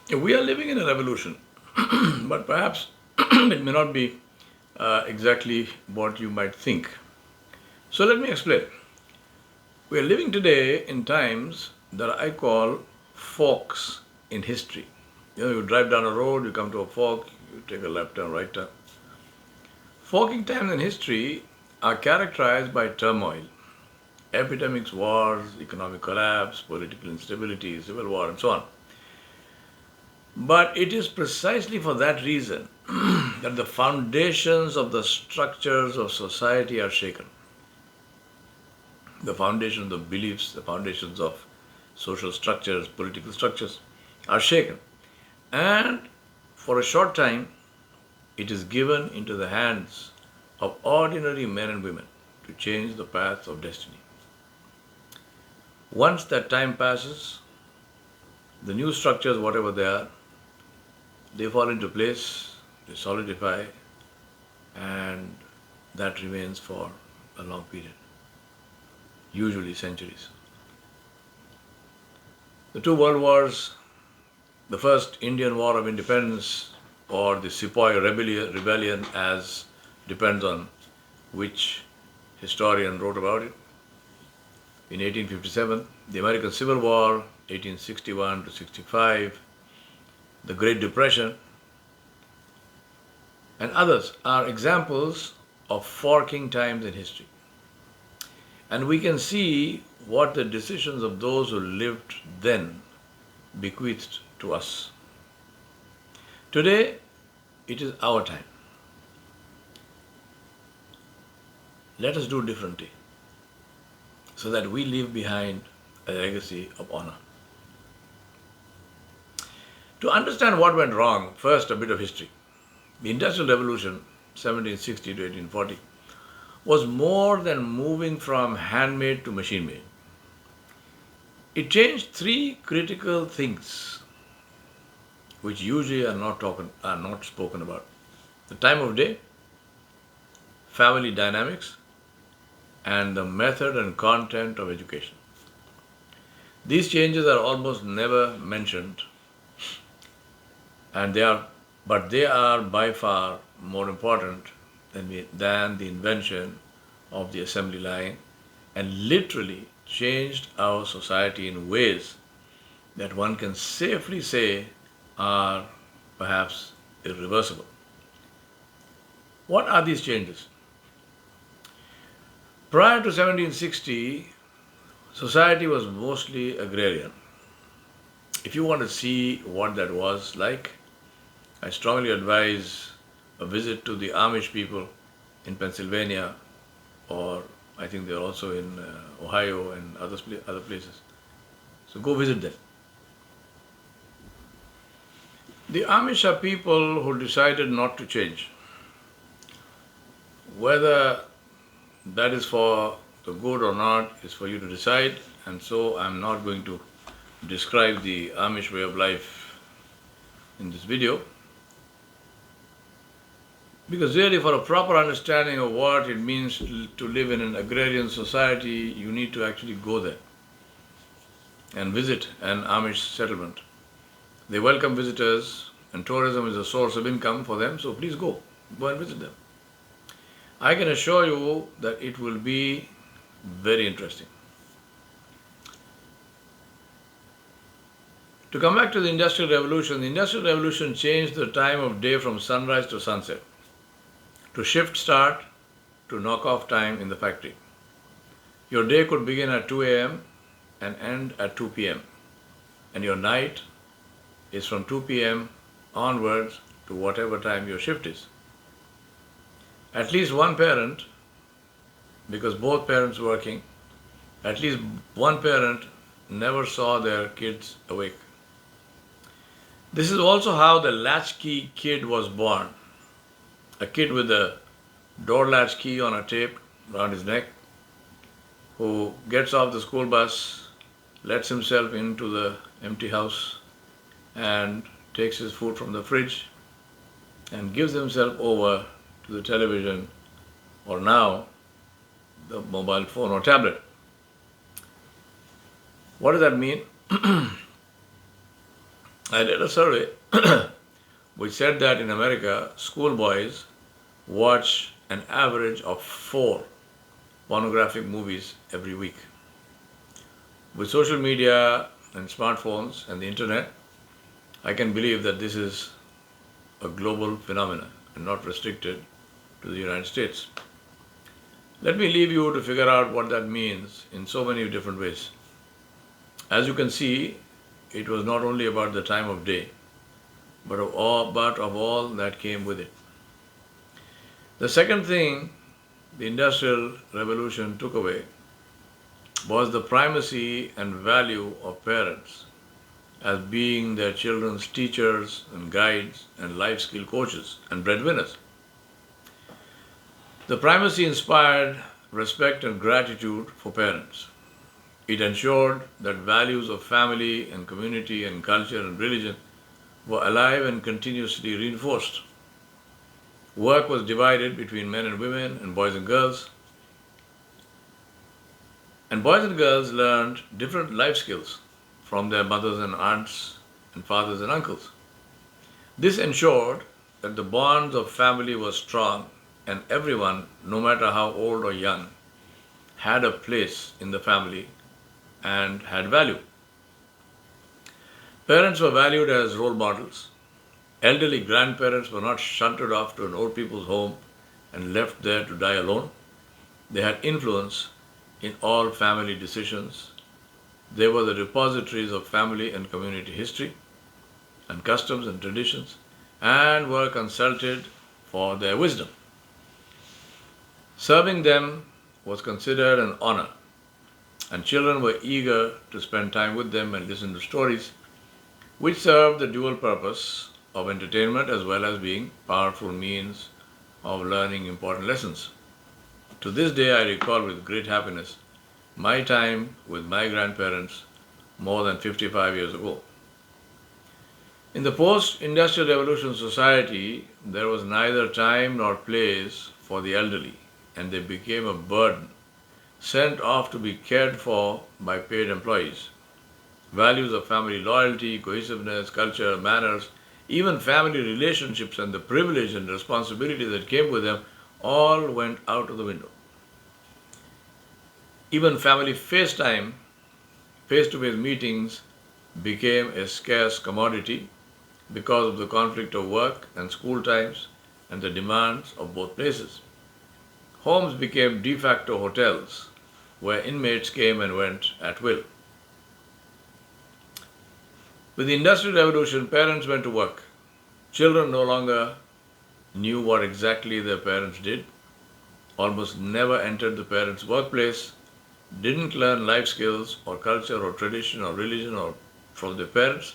We are living in a revolution, but perhaps it may not be exactly what you might think. So let me explain. We are living today in times that I call forks in history. You drive down a road, you come to a fork, you take a left turn, right turn. Forking times in history are characterized by turmoil, epidemics, wars, economic collapse, political instability, civil war, and so on. But it is precisely for that reason that the foundations of the structures of society are shaken. The foundations of beliefs, the foundations of social structures, political structures are shaken. And for a short time, it is given into the hands of ordinary men and women to change the path of destiny. Once that time passes, the new structures, whatever they are, they fall into place, they solidify, and that remains for a long period, usually centuries. The two world wars, the first Indian War of Independence or the Sepoy Rebellion, as depends on which historian wrote about it, in 1857, the American Civil War, 1861 to 65, the Great Depression, and others are examples of forking times in history. And we can see what the decisions of those who lived then bequeathed to us. Today, it is our time. Let us do differently so that we leave behind a legacy of honor. To understand what went wrong, first a bit of history. The Industrial Revolution, 1760 to 1840, was more than moving from handmade to machine made. It changed three critical things which usually are not spoken about. The time of day, family dynamics, and the method and content of education. These changes are almost never mentioned, and they are by far more important than the invention of the assembly line, and literally changed our society in ways that one can safely say are perhaps irreversible. What are these changes? Prior to 1760, society was mostly agrarian. If you want to see what that was like, I strongly advise a visit to the Amish people in Pennsylvania, or I think they're also in Ohio and other places. So go visit them. The Amish are people who decided not to change. Whether that is for the good or not is for you to decide, and so I'm not going to describe the Amish way of life in this video, because really for a proper understanding of what it means to live in an agrarian society, you need to actually go there and visit an Amish settlement. They welcome visitors, and tourism is a source of income for them, so please go and visit them. I can assure you that it will be very interesting. To come back to the Industrial Revolution changed the time of day from sunrise to sunset, to shift start to knock off time in the factory. Your day could begin at 2 a.m. and end at 2 p.m. and your night is from 2 p.m. onwards to whatever time your shift is. At least one parent, because both parents working, at least one parent never saw their kids awake. This is also how the latchkey kid was born. A kid with a door latch key on a tape around his neck, who gets off the school bus, lets himself into the empty house, and takes his food from the fridge and gives himself over to the television, or now the mobile phone or tablet. What does that mean? I read a survey which said that in America, schoolboys watch an average of 4 pornographic movies every week. With social media and smartphones and the internet, I can believe that this is a global phenomenon and not restricted to the United States. Let me leave you to figure out what that means in so many different ways. As you can see, it was not only about the time of day, but of all that came with it. The second thing the Industrial Revolution took away was the primacy and value of parents as being their children's teachers and guides and life skill coaches and breadwinners. The primacy inspired respect and gratitude for parents. It ensured that values of family and community and culture and religion were alive and continuously reinforced. Work was divided between men and women and boys and girls. And boys and girls learned different life skills from their mothers and aunts and fathers and uncles. This ensured that the bonds of family were strong and everyone, no matter how old or young, had a place in the family and had value. Parents were valued as role models. Elderly grandparents were not shunted off to an old people's home and left there to die alone. They had influence in all family decisions. They were the repositories of family and community history and customs and traditions and were consulted for their wisdom. Serving them was considered an honor, and children were eager to spend time with them and listen to stories, which served the dual purpose of entertainment as well as being powerful means of learning important lessons. To this day, I recall with great happiness my time with my grandparents more than 55 years ago. In the post-industrial revolution society, there was neither time nor place for the elderly, and they became a burden, sent off to be cared for by paid employees. Values of family loyalty, cohesiveness, culture, manners, even family relationships and the privilege and responsibility that came with them all went out of the window. Even family FaceTime, face-to-face meetings became a scarce commodity because of the conflict of work and school times and the demands of both places. Homes became de facto hotels where inmates came and went at will. With the Industrial Revolution, parents went to work. Children no longer knew what exactly their parents did, almost never entered the parents' workplace, didn't learn life skills or culture or tradition or religion or from their parents.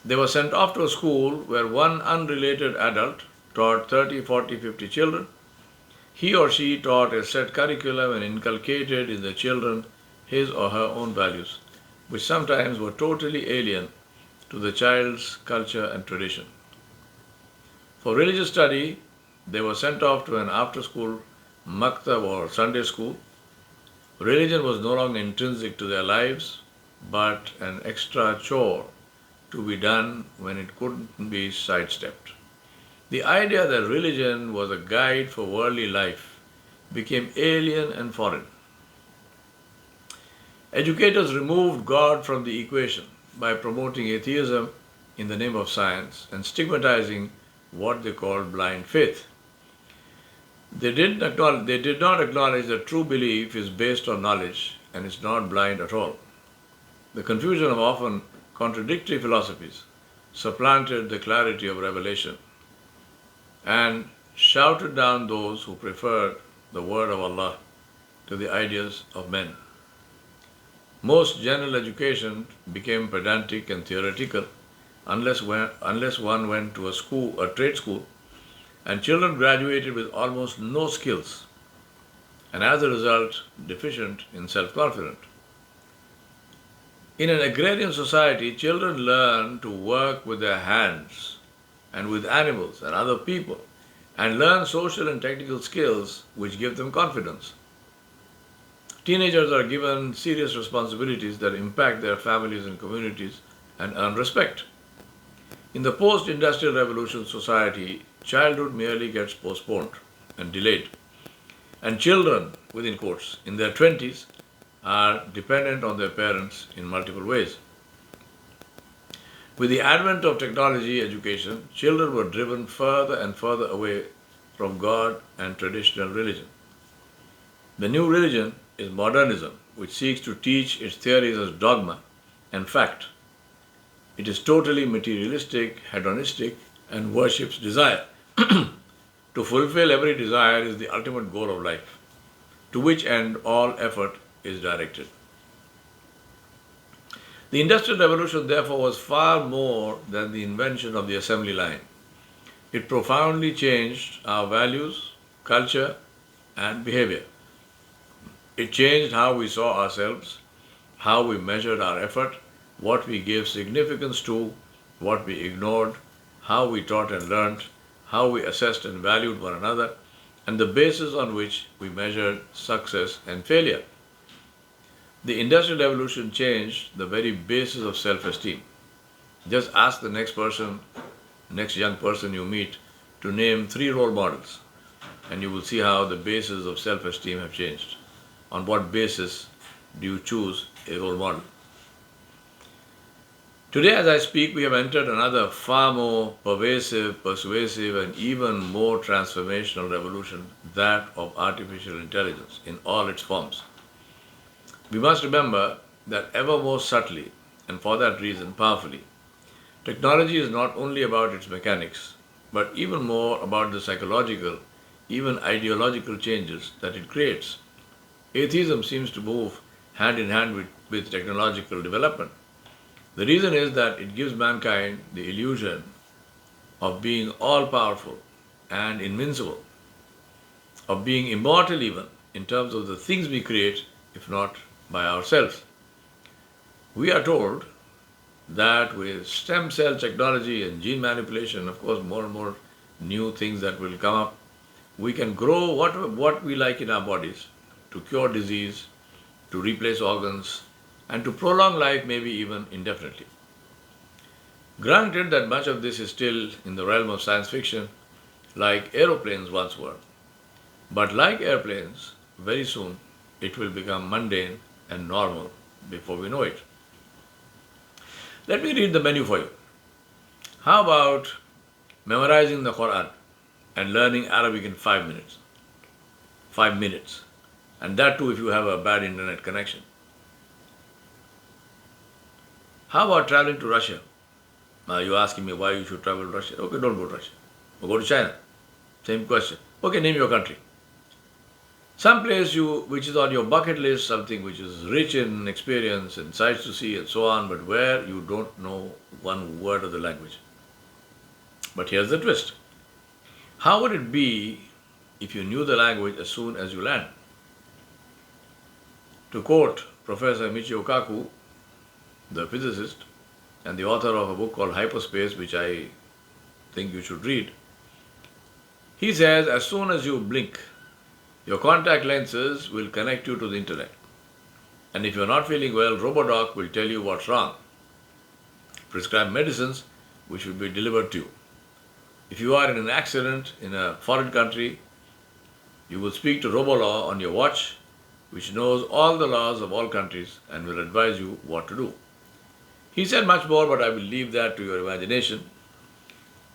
They were sent off to a school where one unrelated adult taught 30, 40, 50 children. He or she taught a set curriculum and inculcated in the children his or her own values, which sometimes were totally alien to the child's culture and tradition. For religious study, they were sent off to an after-school maktab or Sunday school. Religion was no longer intrinsic to their lives, but an extra chore to be done when it couldn't be sidestepped. The idea that religion was a guide for worldly life became alien and foreign. Educators removed God from the equation by promoting atheism in the name of science and stigmatizing what they called blind faith. They did not acknowledge that true belief is based on knowledge and is not blind at all. The confusion of often contradictory philosophies supplanted the clarity of revelation and shouted down those who preferred the word of Allah to the ideas of men. Most general education became pedantic and theoretical unless one went to a trade school, and children graduated with almost no skills and as a result deficient in self-confidence. In an agrarian society, children learn to work with their hands and with animals and other people and learn social and technical skills which give them confidence. Teenagers are given serious responsibilities that impact their families and communities and earn respect. In the post-industrial revolution society, childhood merely gets postponed and delayed, and children, within quotes, in their 20s are dependent on their parents in multiple ways. With the advent of technology education, children were driven further and further away from God and traditional religion. The new religion is modernism, which seeks to teach its theories as dogma and fact. It is totally materialistic, hedonistic, and worships desire. To fulfill every desire is the ultimate goal of life, to which end all effort is directed. The Industrial Revolution, therefore, was far more than the invention of the assembly line. It profoundly changed our values, culture, and behavior. It changed how we saw ourselves, how we measured our effort, what we gave significance to, what we ignored, how we taught and learned, how we assessed and valued one another, and the basis on which we measured success and failure. The Industrial Revolution changed the very basis of self-esteem. Just ask the next young person you meet to name 3 role models, and you will see how the basis of self-esteem have changed. On what basis do you choose a role model? Today, as I speak, we have entered another far more pervasive, persuasive, and even more transformational revolution, that of artificial intelligence in all its forms. We must remember that ever more subtly, and for that reason powerfully, technology is not only about its mechanics, but even more about the psychological, even ideological changes that it creates. Atheism seems to move hand in hand with technological development. The reason is that it gives mankind the illusion of being all-powerful and invincible, of being immortal even in terms of the things we create, if not by ourselves. We are told that with stem cell technology and gene manipulation, of course, more and more new things that will come up, we can grow what we like in our bodies to cure disease, to replace organs, and to prolong life maybe even indefinitely. Granted that much of this is still in the realm of science fiction, like aeroplanes once were. But like airplanes, very soon it will become mundane and normal before we know it. Let me read the menu for you. How about memorizing the Quran and learning Arabic in 5 minutes? 5 minutes. And that too if you have a bad internet connection. How about traveling to Russia? Now you're asking me why you should travel to Russia. Okay, don't go to Russia. Or go to China. Same question. Okay, name your country. Some place which is on your bucket list, something which is rich in experience and sights to see and so on, but where you don't know one word of the language. But here's the twist. How would it be if you knew the language as soon as you land? To quote Professor Michio Kaku, the physicist and the author of a book called Hyperspace, which I think you should read, he says, as soon as you blink, your contact lenses will connect you to the internet. And if you're not feeling well, RoboDoc will tell you what's wrong. Prescribe medicines which will be delivered to you. If you are in an accident in a foreign country, you will speak to RoboLaw on your watch, which knows all the laws of all countries and will advise you what to do. He said much more, but I will leave that to your imagination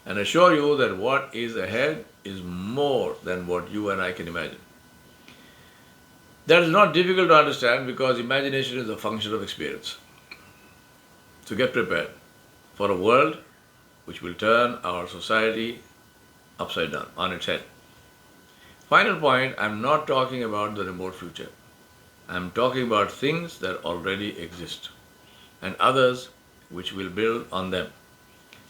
and assure you that what is ahead is more than what you and I can imagine. That is not difficult to understand because imagination is a function of experience. So get prepared for a world which will turn our society upside down, on its head. Final point, I'm not talking about the remote future. I'm talking about things that already exist and others which will build on them.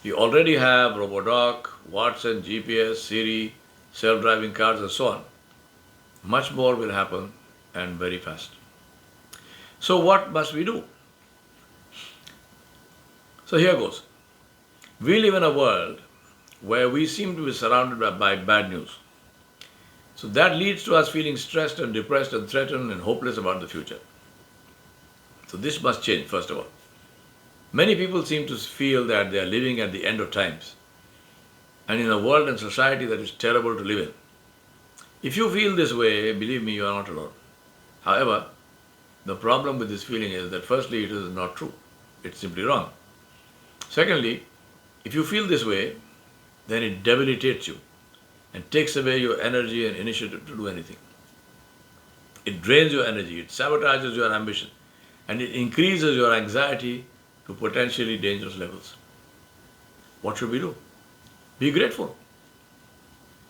You already have RoboDoc, Watson, GPS, Siri, self-driving cars and so on. Much more will happen and very fast. So what must we do? So here goes. We live in a world where we seem to be surrounded by bad news. So that leads to us feeling stressed and depressed and threatened and hopeless about the future. So this must change, first of all. Many people seem to feel that they are living at the end of times and in a world and society that is terrible to live in. If you feel this way, believe me, you are not alone. However, the problem with this feeling is that firstly, it is not true. It's simply wrong. Secondly, if you feel this way, then it debilitates you and takes away your energy and initiative to do anything. It drains your energy, it sabotages your ambition, and it increases your anxiety to potentially dangerous levels. What should we do? Be grateful.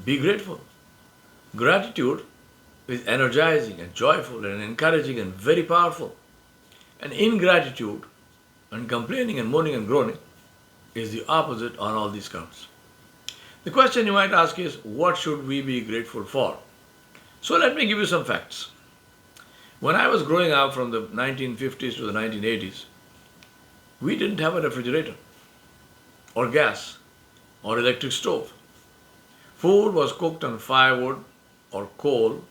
Be grateful. Gratitude is energizing and joyful and encouraging and very powerful. And ingratitude and complaining and moaning and groaning is the opposite on all these counts. The question you might ask is, what should we be grateful for? So let me give you some facts. When I was growing up from the 1950s to the 1980s, we didn't have a refrigerator or gas or electric stove. Food was cooked on firewood or coal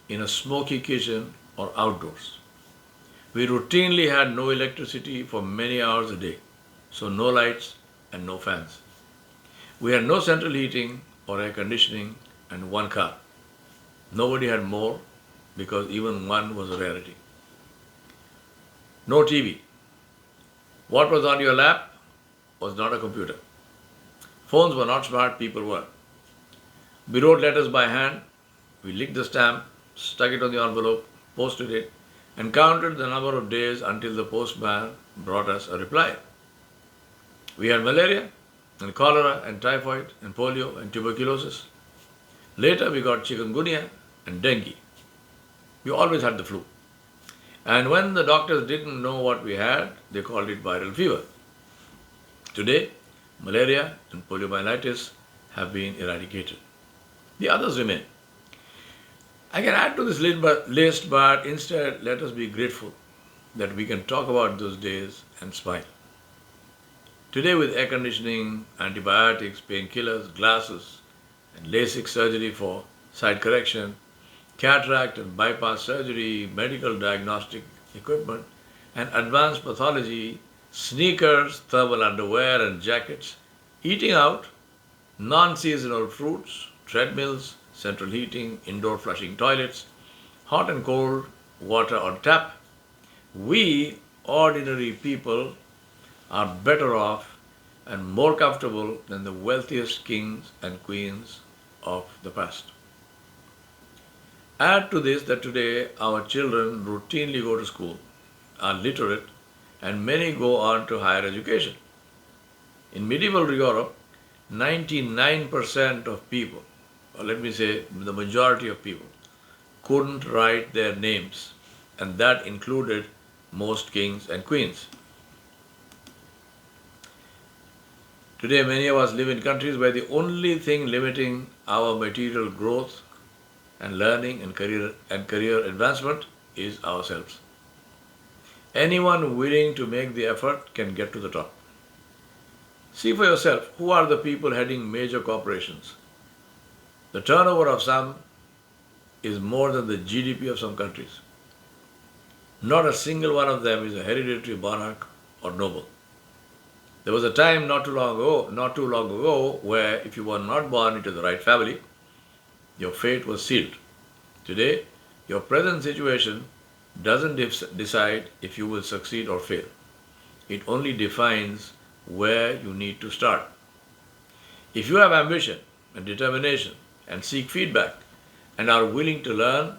in a smoky kitchen or outdoors. We routinely had no electricity for many hours a day, so no lights and no fans. We had no central heating or air conditioning and one car. Nobody had more because even one was a rarity. No TV. What was on your lap was not a computer. Phones were not smart, people were. We wrote letters by hand. We licked the stamp, stuck it on the envelope, posted it, and counted the number of days until the postman brought us a reply. We had malaria and cholera and typhoid and polio and tuberculosis. Later we got chikungunya and dengue. We always had the flu. And when the doctors didn't know what we had, they called it viral fever. Today, malaria and poliomyelitis have been eradicated. The others remain. I can add to this list, but instead let us be grateful that we can talk about those days and smile. Today with air conditioning, antibiotics, painkillers, glasses, and LASIK surgery for sight correction, cataract and bypass surgery, medical diagnostic equipment, and advanced pathology, sneakers, thermal underwear and jackets, eating out, non-seasonal fruits, treadmills, central heating, indoor flushing toilets, hot and cold water on tap, we ordinary people are better off and more comfortable than the wealthiest kings and queens of the past. Add to this that today our children routinely go to school, are literate, and many go on to higher education. In medieval Europe, 99% of people, or let me say the majority of people, couldn't write their names, and that included most kings and queens. Today, many of us live in countries where the only thing limiting our material growth and learning and career advancement is ourselves. Anyone willing to make the effort can get to the top. See for yourself, who are the people heading major corporations? The turnover of some is more than the GDP of some countries. Not a single one of them is a hereditary monarch or noble. There was a time not too long ago where if you were not born into the right family, your fate was sealed. Today, your present situation doesn't decide if you will succeed or fail. It only defines where you need to start. If you have ambition and determination and seek feedback and are willing to learn,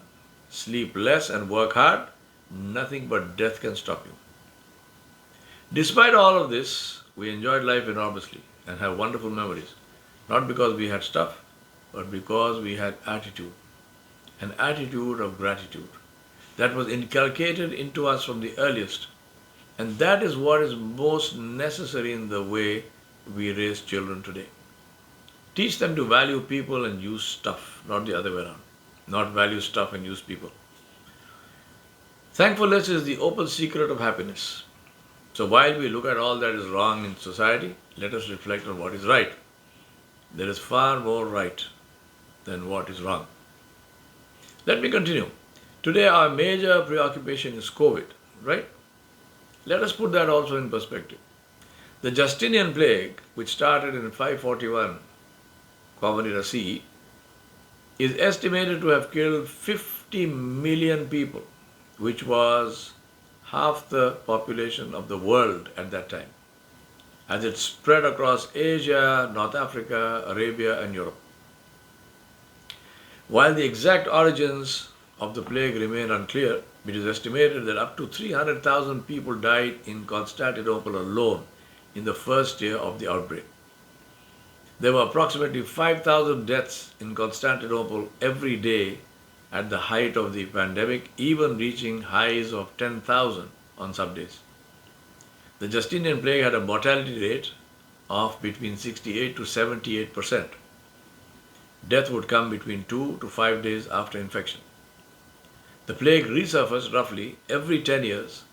sleep less and work hard, nothing but death can stop you. Despite all of this, we enjoyed life enormously and have wonderful memories, not because we had stuff, but because we had attitude, an attitude of gratitude that was inculcated into us from the earliest. And that is what is most necessary in the way we raise children today. Teach them to value people and use stuff, not the other way around. Not value stuff and use people. Thankfulness is the open secret of happiness. So while we look at all that is wrong in society, let us reflect on what is right. There is far more right than what is wrong. Let me continue. Today our major preoccupation is COVID, right? Let us put that also in perspective. The Justinian plague, which started in 541 Common Era CE, is estimated to have killed 50 million people, which was half the population of the world at that time, as it spread across Asia, North Africa, Arabia, and Europe. While the exact origins of the plague remain unclear, it is estimated that up to 300,000 people died in Constantinople alone in the first year of the outbreak. There were approximately 5,000 deaths in Constantinople every day at the height of the pandemic, even reaching highs of 10,000 on some days. The Justinian plague had a mortality rate of between 68 to 78%. Death would come between 2 to 5 days after infection. The plague resurfaced roughly every 10 years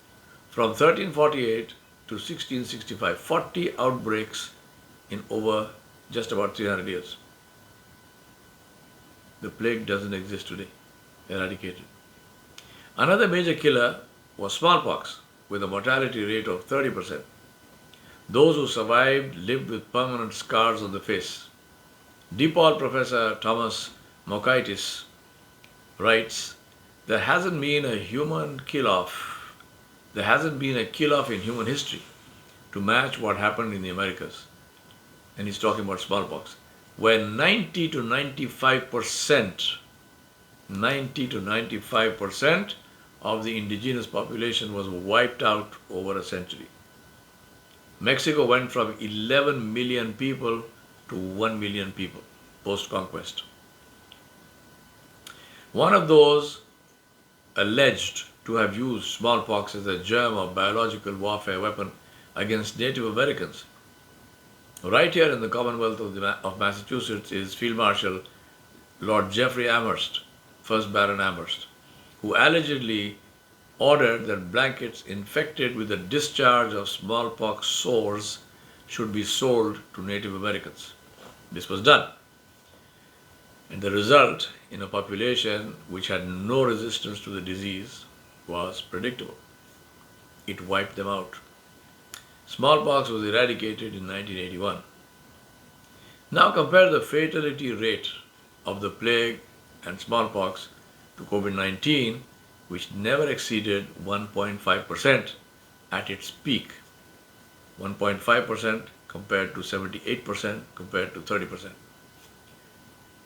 from 1348 to 1665, 40 outbreaks in over just about 300 years. The plague doesn't exist today, eradicated. Another major killer was smallpox, with a mortality rate of 30%. Those who survived lived with permanent scars on the face. DePaul professor Thomas Mockaitis writes, there hasn't been a kill-off in human history to match what happened in the Americas. And he's talking about smallpox, where 90 to 95% of the indigenous population was wiped out over a century. Mexico went from 11 million people to 1 million people post-conquest. One of those alleged to have used smallpox as a germ or biological warfare weapon against Native Americans right here in the Commonwealth of Massachusetts is Field Marshal Lord Jeffrey Amherst, 1st Baron Amherst, who allegedly ordered that blankets infected with the discharge of smallpox sores should be sold to Native Americans. This was done. And the result in a population which had no resistance to the disease was predictable. It wiped them out. Smallpox was eradicated in 1981. Now compare the fatality rate of the plague and smallpox to COVID-19, which never exceeded 1.5% at its peak. 1.5% compared to 78% compared to 30%.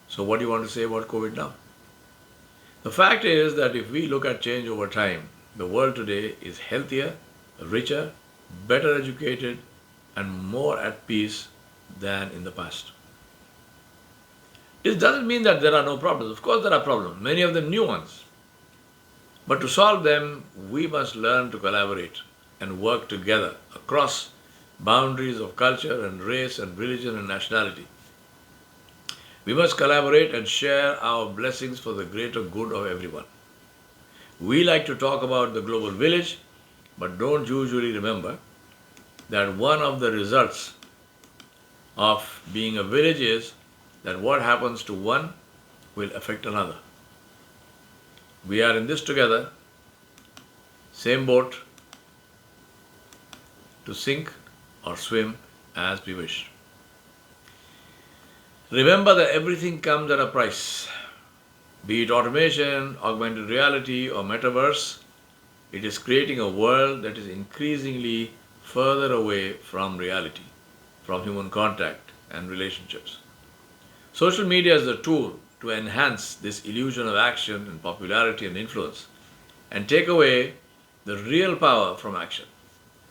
So what do you want to say about COVID now? The fact is that if we look at change over time, the world today is healthier, richer, better educated, and more at peace than in the past. This doesn't mean that there are no problems. Of course there are problems, many of them new ones. But to solve them, we must learn to collaborate and work together across boundaries of culture and race and religion and nationality. We must collaborate and share our blessings for the greater good of everyone. We like to talk about the global village, but don't usually remember that one of the results of being a village is that what happens to one will affect another. We are in this together, same boat, to sink or swim as we wish. Remember that everything comes at a price. Be it automation, augmented reality, or metaverse, it is creating a world that is increasingly further away from reality, from human contact and relationships. Social media is a tool to enhance this illusion of action and popularity and influence, and take away the real power from action,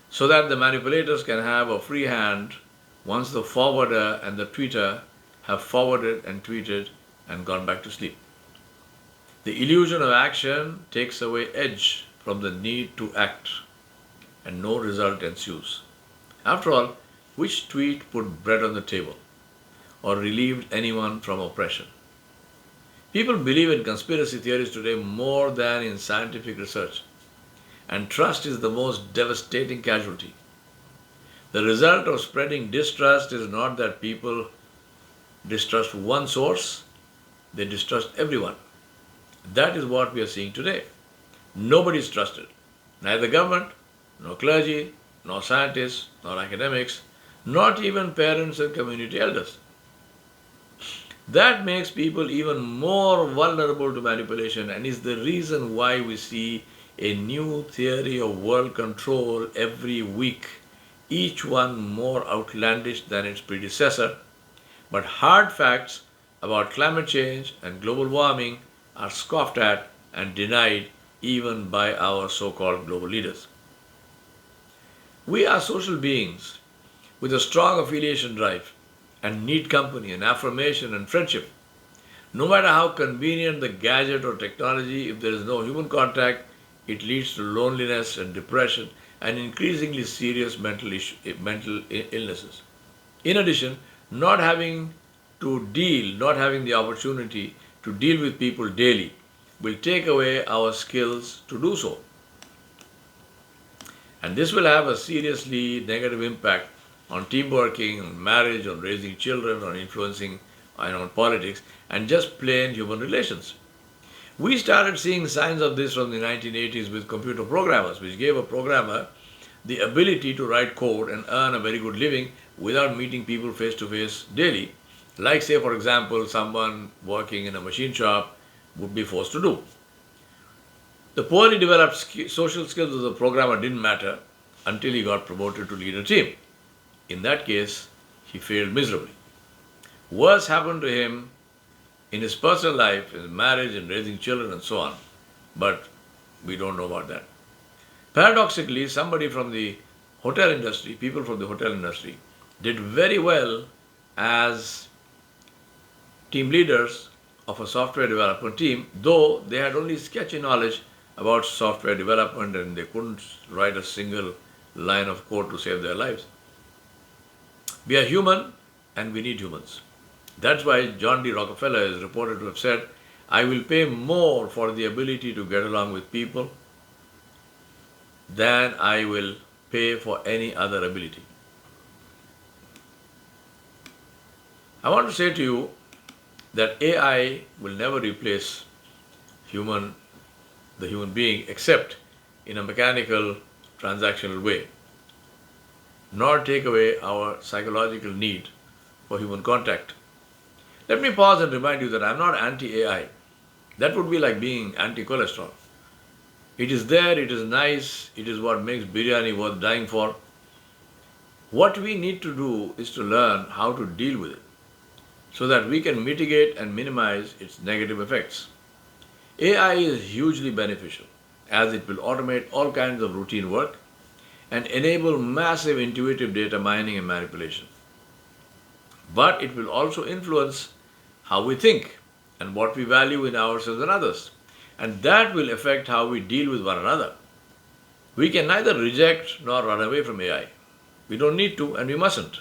so that the manipulators can have a free hand once the forwarder and the tweeter have forwarded and tweeted and gone back to sleep. The illusion of action takes away edge from the need to act, and no result ensues. After all, which tweet put bread on the table or relieved anyone from oppression? People believe in conspiracy theories today more than in scientific research, and trust is the most devastating casualty. The result of spreading distrust is not that people distrust one source, they distrust everyone. That is what we are seeing today. Nobody is trusted, neither government, no clergy, no scientists, nor academics, not even parents and community elders. That makes people even more vulnerable to manipulation and is the reason why we see a new theory of world control every week, each one more outlandish than its predecessor. But hard facts about climate change and global warming are scoffed at and denied even by our so called global leaders. We are social beings with a strong affiliation drive and need company and affirmation and friendship. No matter how convenient the gadget or technology, if there is no human contact, it leads to loneliness and depression and increasingly serious mental illnesses. In addition, not having the opportunity to deal with people daily will take away our skills to do so. And this will have a seriously negative impact on team working, on marriage, on raising children, on influencing and on politics, and just plain human relations. We started seeing signs of this from the 1980s with computer programmers, which gave a programmer the ability to write code and earn a very good living without meeting people face to face daily, like, say, for example, someone working in a machine shop would be forced to do. The poorly developed social skills of the programmer didn't matter until he got promoted to lead a team. In that case, he failed miserably. Worse happened to him in his personal life, in his marriage, in raising children, and so on. But we don't know about that. Paradoxically, somebody from the hotel industry, people from the hotel industry, did very well as team leaders of a software development team, though they had only sketchy knowledge about software development and they couldn't write a single line of code to save their lives. We are human and we need humans. That's why John D. Rockefeller is reported to have said, I will pay more for the ability to get along with people than I will pay for any other ability. I want to say to you that AI will never replace the human being except in a mechanical, transactional way, nor take away our psychological need for human contact. Let me pause and remind you that I'm not anti-AI. That would be like being anti-cholesterol. It is there, it is nice, it is what makes biryani worth dying for. What we need to do is to learn how to deal with it so that we can mitigate and minimize its negative effects. AI is hugely beneficial as it will automate all kinds of routine work and enable massive intuitive data mining and manipulation. But it will also influence how we think and what we value in ourselves and others. And that will affect how we deal with one another. We can neither reject nor run away from AI. We don't need to and we mustn't.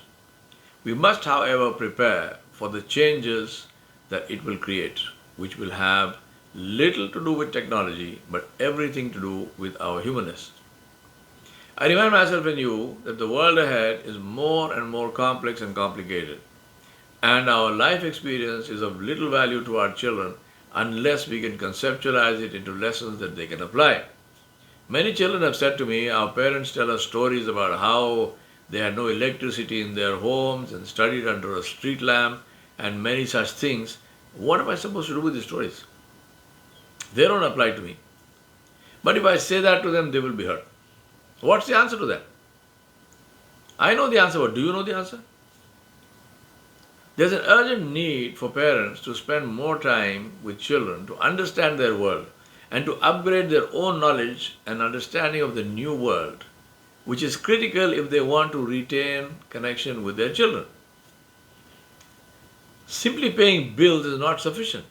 We must, however, prepare for the changes that it will create, which will have little to do with technology, but everything to do with our humanness. I remind myself and you that the world ahead is more and more complex and complicated, and our life experience is of little value to our children unless we can conceptualize it into lessons that they can apply. Many children have said to me, our parents tell us stories about how they had no electricity in their homes and studied under a street lamp and many such things. What am I supposed to do with these stories? They don't apply to me. But if I say that to them, they will be hurt. What's the answer to that? I know the answer, but do you know the answer? There's an urgent need for parents to spend more time with children to understand their world and to upgrade their own knowledge and understanding of the new world, which is critical if they want to retain connection with their children. Simply paying bills is not sufficient.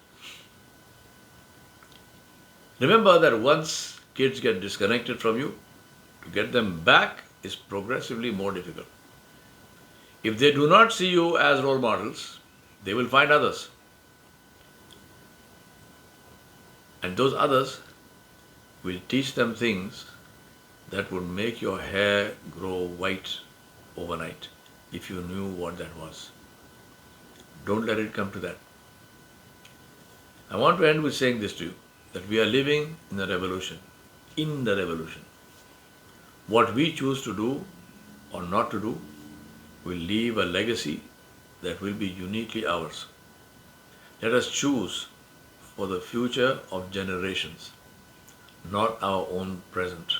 Remember that once kids get disconnected from you, to get them back is progressively more difficult. If they do not see you as role models, they will find others. And those others will teach them things that would make your hair grow white overnight if you knew what that was. Don't let it come to that. I want to end with saying this to you, that we are living in a revolution. In the revolution. What we choose to do or not to do will leave a legacy that will be uniquely ours. Let us choose for the future of generations, not our own present,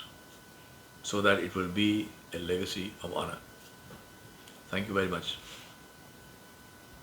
so that it will be a legacy of honor. Thank you very much.